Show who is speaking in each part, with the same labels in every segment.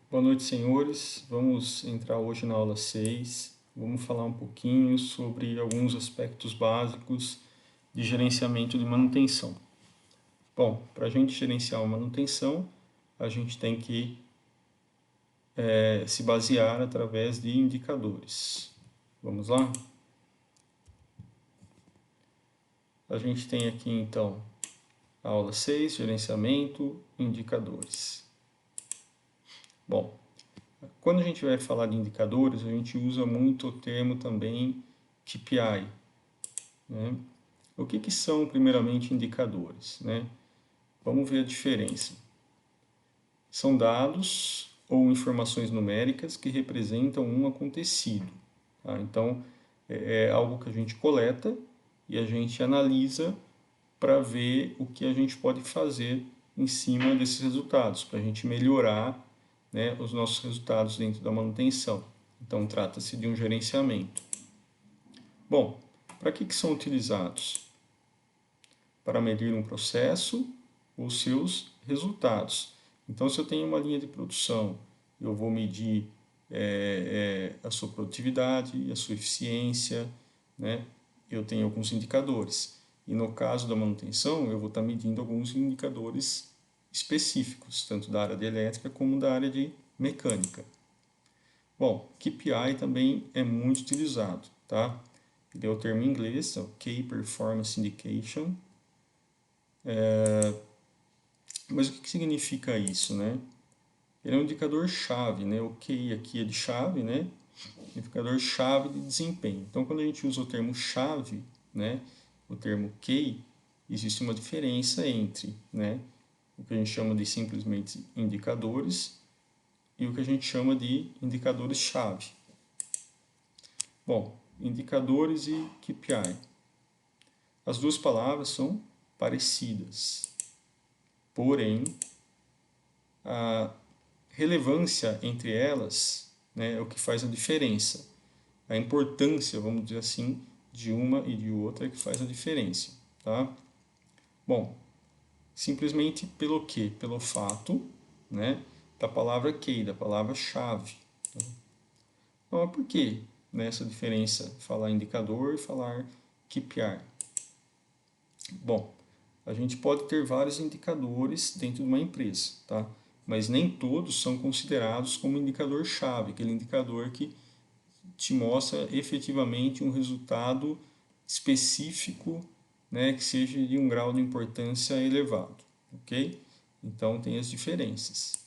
Speaker 1: Boa noite, senhores. Vamos entrar hoje na aula 6. Vamos falar um pouquinho sobre alguns aspectos básicos de gerenciamento de manutenção. Bom, para a gente gerenciar uma manutenção, a gente tem que se basear através de indicadores. Vamos lá? A gente tem aqui, então, a aula 6, gerenciamento, indicadores. Bom, quando a gente vai falar de indicadores, a gente usa muito o termo também KPI, né? O que são, primeiramente, indicadores, né? Vamos ver a diferença. São dados ou informações numéricas que representam um acontecido. Tá? Então, é algo que a gente coleta e a gente analisa para ver o que a gente pode fazer em cima desses resultados, para a gente melhorar, né, os nossos resultados dentro da manutenção. Então, trata-se de um gerenciamento. Bom, para que são utilizados? Para medir um processo ou seus resultados. Então, se eu tenho uma linha de produção, eu vou medir a sua produtividade, a sua eficiência, né? Eu tenho alguns indicadores. E no caso da manutenção, eu vou estar medindo alguns indicadores específicos, tanto da área de elétrica como da área de mecânica. Bom, KPI também é muito utilizado, tá? Ele é o termo em inglês, é o Key Performance Indication. Mas o que significa isso, né? Ele é um indicador-chave, né? O QI aqui é de chave, né? Indicador-chave de desempenho. Então, quando a gente usa o termo chave, né? O termo QI, existe uma diferença entre, né? O que a gente chama de simplesmente indicadores e o que a gente chama de indicadores-chave. Bom, indicadores e KPI. As duas palavras são parecidas, porém, a relevância entre elas, né, é o que faz a diferença. A importância, vamos dizer assim, de uma e de outra é que faz a diferença. Tá? Bom, simplesmente pelo quê? Pelo fato, né, da palavra key, da palavra-chave. Então, por que, né, essa diferença? Falar indicador e falar KPI. Bom, a gente pode ter vários indicadores dentro de uma empresa, tá? Mas nem todos são considerados como indicador-chave, aquele indicador que te mostra efetivamente um resultado específico, né, que seja de um grau de importância elevado, ok? Então tem as diferenças.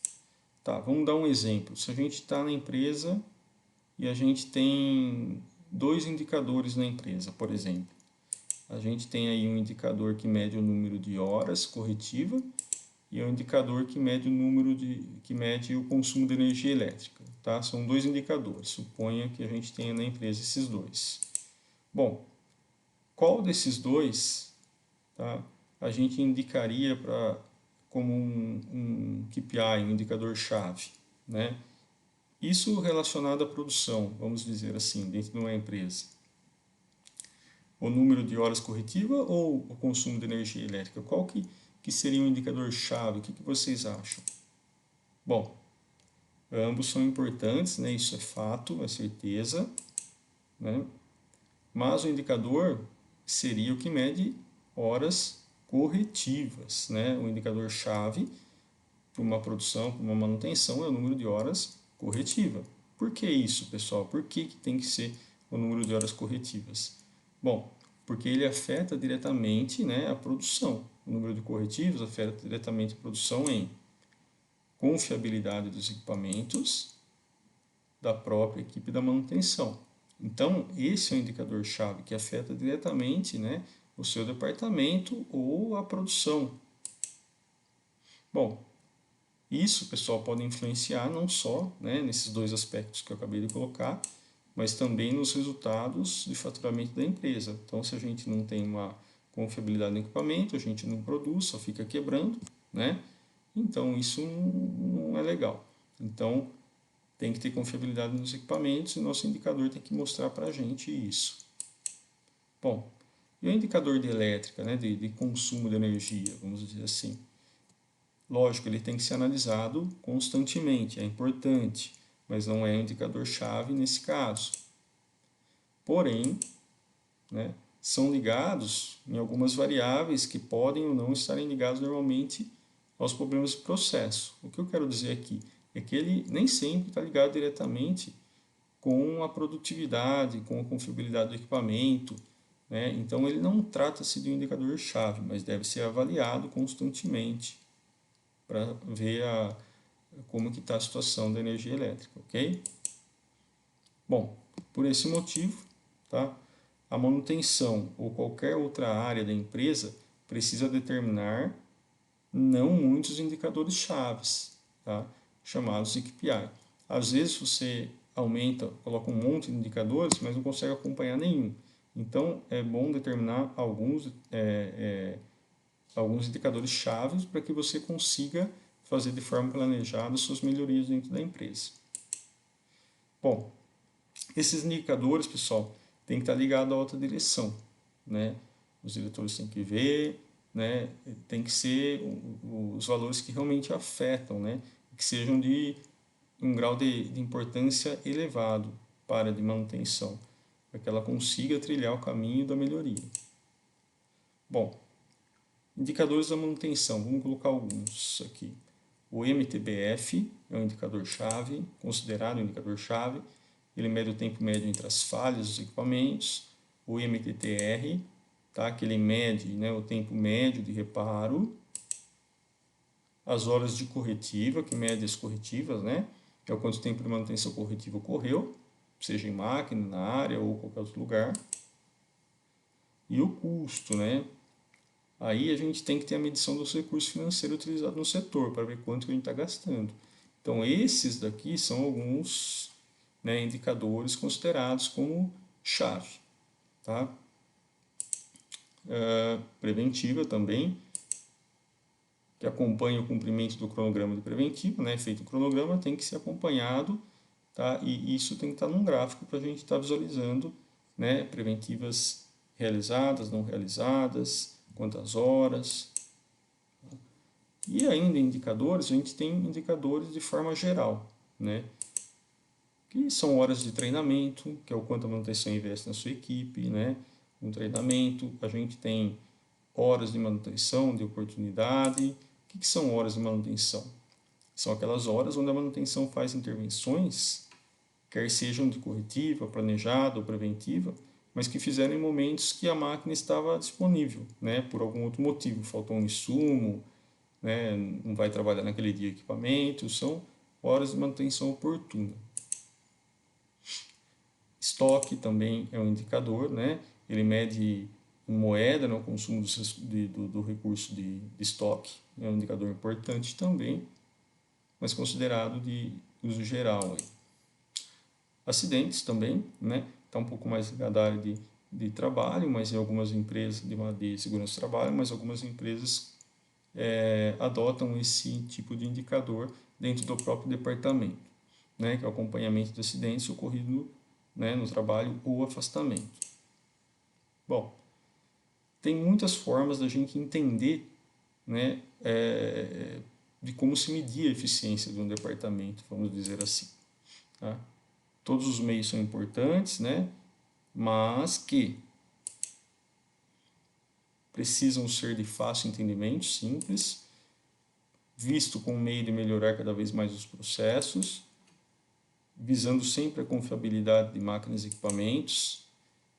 Speaker 1: Tá, vamos dar um exemplo. Se a gente está na empresa e a gente tem dois indicadores na empresa, por exemplo. A gente tem aí um indicador que mede o número de horas corretiva e um indicador que mede o consumo de energia elétrica, tá? São dois indicadores. Suponha que a gente tenha na empresa esses dois. Bom, qual desses dois, tá, a gente indicaria como um KPI, um indicador-chave, né? Isso relacionado à produção, vamos dizer assim, dentro de uma empresa. O número de horas corretiva ou o consumo de energia elétrica? Qual que seria um indicador-chave? O que vocês acham? Bom, ambos são importantes, né? Isso é fato, é certeza, né? Mas o indicador seria o que mede horas corretivas, né? O indicador-chave para uma produção, para uma manutenção, é o número de horas corretiva. Por que isso, pessoal? Por que tem que ser o número de horas corretivas? Bom, porque ele afeta diretamente, né, a produção. O número de corretivos afeta diretamente a produção em confiabilidade dos equipamentos da própria equipe da manutenção. Então, esse é o indicador-chave que afeta diretamente, né, o seu departamento ou a produção. Bom, isso, pessoal, pode influenciar não só, né, nesses dois aspectos que eu acabei de colocar, mas também nos resultados de faturamento da empresa. Então, se a gente não tem uma confiabilidade no equipamento, a gente não produz, só fica quebrando, né? Então, isso não é legal. Então, tem que ter confiabilidade nos equipamentos e nosso indicador tem que mostrar para a gente isso. Bom, e o indicador de elétrica, né, de consumo de energia, vamos dizer assim? Lógico, ele tem que ser analisado constantemente, é importante, mas não é indicador-chave nesse caso. Porém, né, são ligados em algumas variáveis que podem ou não estarem ligados normalmente aos problemas de processo. O que eu quero dizer aqui é que ele nem sempre está ligado diretamente com a produtividade, com a confiabilidade do equipamento, né? Então ele não trata-se de um indicador-chave, mas deve ser avaliado constantemente para ver como que está a situação da energia elétrica, ok? Bom, por esse motivo, tá? A manutenção ou qualquer outra área da empresa precisa determinar não muitos indicadores chaves, tá? Chamados de KPI. Às vezes você aumenta, coloca um monte de indicadores, mas não consegue acompanhar nenhum. Então é bom determinar alguns indicadores chaves para que você consiga fazer de forma planejada suas melhorias dentro da empresa. Bom, esses indicadores, pessoal, tem que estar ligado à alta direção, né? Os diretores têm que ver, né? Tem que ser os valores que realmente afetam, né? Que sejam de um grau de importância elevado para a área de manutenção, para que ela consiga trilhar o caminho da melhoria. Bom, indicadores da manutenção, vamos colocar alguns aqui. O MTBF é um indicador-chave, considerado um indicador-chave. Ele mede o tempo médio entre as falhas dos equipamentos. O MTTR, tá? Que ele mede, né, o tempo médio de reparo. As horas de corretiva, que mede as corretivas, né? Que é o quanto tempo de manutenção corretiva ocorreu, seja em máquina, na área ou qualquer outro lugar. E o custo, né? Aí a gente tem que ter a medição dos recursos financeiros utilizados no setor, para ver quanto que a gente está gastando. Então, esses daqui são alguns, né, indicadores considerados como chave. Tá? Preventiva também, que acompanha o cumprimento do cronograma de preventiva, né? Feito o cronograma, tem que ser acompanhado, tá? E isso tem que estar num gráfico para a gente estar visualizando, né, preventivas realizadas, não realizadas, quantas horas. E ainda em indicadores, a gente tem indicadores de forma geral, né? Que são horas de treinamento, que é o quanto a manutenção investe na sua equipe, né? No treinamento, a gente tem horas de manutenção, de oportunidade. O que são horas de manutenção? São aquelas horas onde a manutenção faz intervenções, quer sejam de corretiva, planejada ou preventiva, mas que fizeram em momentos que a máquina estava disponível, né? Por algum outro motivo, faltou um insumo, né? Não vai trabalhar naquele dia equipamento, são horas de manutenção oportuna. Estoque também é um indicador, né? Ele mede em moeda, né, o consumo do recurso de estoque, é um indicador importante também, mas considerado de uso geral. Aí. Acidentes também, né? Está um pouco mais ligado à área de trabalho, mas em algumas empresas de segurança do trabalho, mas algumas empresas adotam esse tipo de indicador dentro do próprio departamento, né? Que é o acompanhamento de acidentes ocorridos né, no trabalho ou afastamento. Bom, tem muitas formas da gente entender, né, de como se medir a eficiência de um departamento, vamos dizer assim. Tá? Todos os meios são importantes, né, mas que precisam ser de fácil entendimento, simples, visto como meio de melhorar cada vez mais os processos, visando sempre a confiabilidade de máquinas e equipamentos,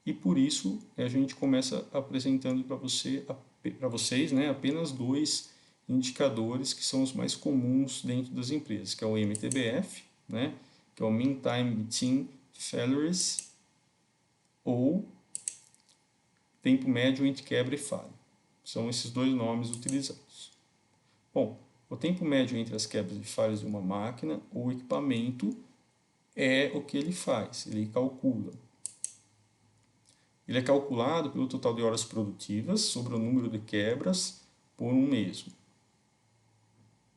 Speaker 1: e por isso a gente começa apresentando para vocês, né, apenas dois indicadores que são os mais comuns dentro das empresas, que é o MTBF, né, que é o Mean Time Between Failures, ou tempo médio entre quebra e falha. São esses dois nomes utilizados. Bom, o tempo médio entre as quebras e falhas de uma máquina ou equipamento é o que ele faz, ele calcula. Ele é calculado pelo total de horas produtivas sobre o número de quebras por um mesmo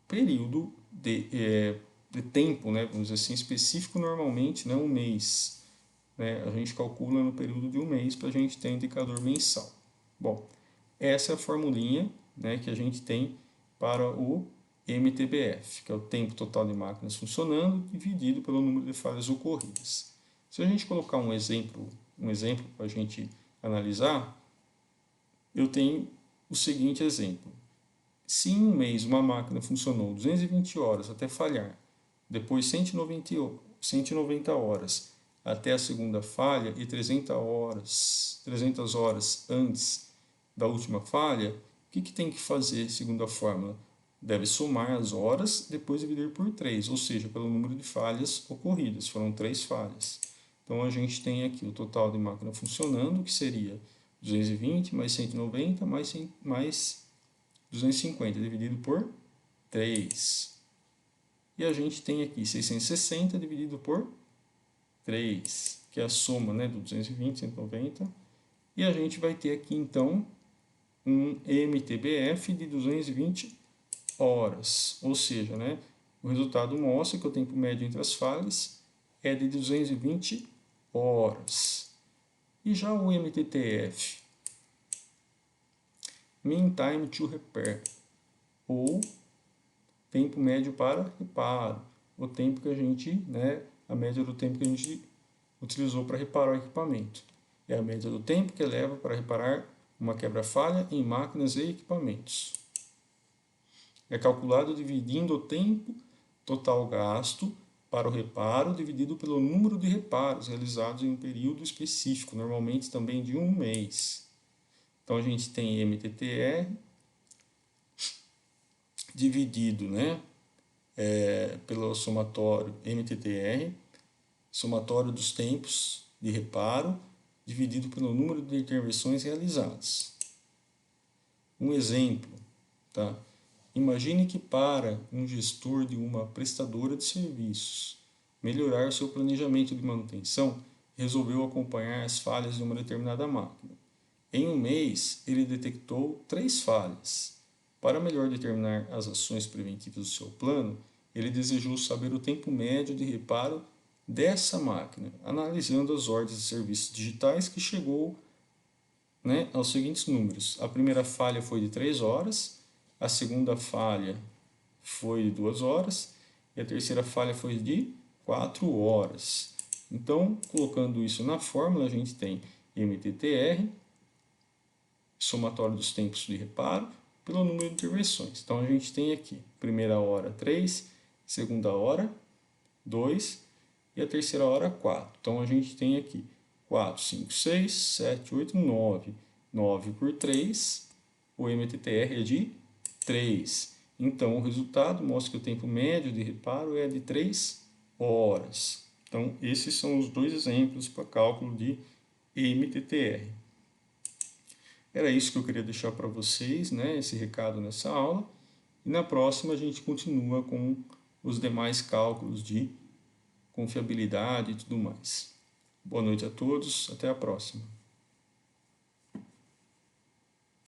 Speaker 1: período de tempo, né, vamos dizer assim, específico normalmente, não um mês. Né, a gente calcula no período de um mês para a gente ter indicador mensal. Bom, essa é a formulinha, né, que a gente tem para o MTBF, que é o tempo total de máquinas funcionando, dividido pelo número de falhas ocorridas. Se a gente colocar um exemplo para a gente analisar, eu tenho o seguinte exemplo. Se em um mês uma máquina funcionou 220 horas até falhar, depois 190 horas até a segunda falha e 300 horas antes da última falha, o que tem que fazer segundo a fórmula? Deve somar as horas, depois dividir por 3, ou seja, pelo número de falhas ocorridas. Foram 3 falhas. Então, a gente tem aqui o total de máquina funcionando, que seria 220 mais 190 mais 250, dividido por 3. E a gente tem aqui 660 dividido por 3, que é a soma, né, do 220, 190. E a gente vai ter aqui, então, um MTBF de 220 horas. Ou seja, né, o resultado mostra que o tempo médio entre as falhas é de 220 horas. E já o MTTF, Mean Time to Repair, ou tempo médio para reparo, o tempo que a gente, né, a média do tempo que a gente utilizou para reparar o equipamento. É a média do tempo que leva para reparar uma quebra-falha em máquinas e equipamentos. É calculado dividindo o tempo total gasto para o reparo dividido pelo número de reparos realizados em um período específico, normalmente também de um mês. Então a gente tem MTTR dividido, né, pelo somatório MTTR, somatório dos tempos de reparo, dividido pelo número de intervenções realizadas. Um exemplo, tá? Imagine que para um gestor de uma prestadora de serviços melhorar seu planejamento de manutenção, resolveu acompanhar as falhas de uma determinada máquina. Em um mês, ele detectou 3 falhas. Para melhor determinar as ações preventivas do seu plano, ele desejou saber o tempo médio de reparo dessa máquina, analisando as ordens de serviços digitais, que chegou, né, aos seguintes números. A primeira falha foi de 3 horas, a segunda falha foi de 2 horas e a terceira falha foi de 4 horas. Então, colocando isso na fórmula, a gente tem MTTR, somatório dos tempos de reparo, pelo número de intervenções. Então, a gente tem aqui, primeira hora 3, segunda hora 2 e a terceira hora 4. Então, a gente tem aqui 4, 5, 6, 7, 8, 9. 9 por 3, o MTTR é de 3. Então, o resultado mostra que o tempo médio de reparo é de 3 horas. Então, esses são os dois exemplos para cálculo de MTTR. Era isso que eu queria deixar para vocês, né, esse recado nessa aula. E na próxima a gente continua com os demais cálculos de confiabilidade e tudo mais. Boa noite a todos, até a próxima.